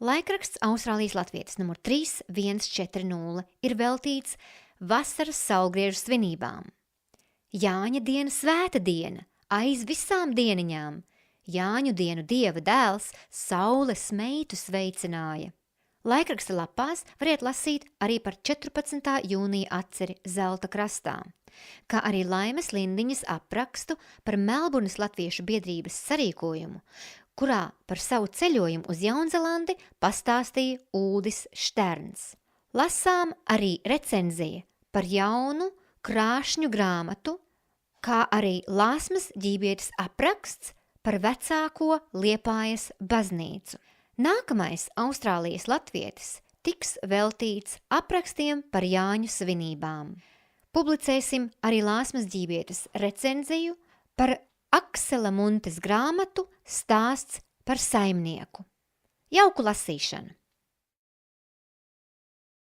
Laikraksts Austrālijas latvietis numur 3140 ir veltīts vasaras saulgriežu svinībām. Jāņa diena svēta diena, aiz visām dieniņām. Jāņu dienu Dieva dēls saules meitu sveicināja. Laikraksta lapās variet lasīt arī par 14. jūnija atceri Zelta krastā, kā arī Laimes Lindiņas aprakstu par Melburnas latviešu biedrības sarīkojumu, kurā par savu ceļojumu uz Jaunzelandi pastāstīja Uldis Šterns. Lasām arī recenzija par jaunu krāšņu grāmatu, kā arī Lāsmas Ģībietes apraksts par vecāko Liepājas baznīcu. Nākamais Austrālijas latvietis tiks veltīts aprakstiem par Jāņu svinībām. Publicēsim arī Lāsmas Ģībietes recenziju par Aksela Muntes grāmatu Stāsts par saimnieku. Jauku lasīšanu!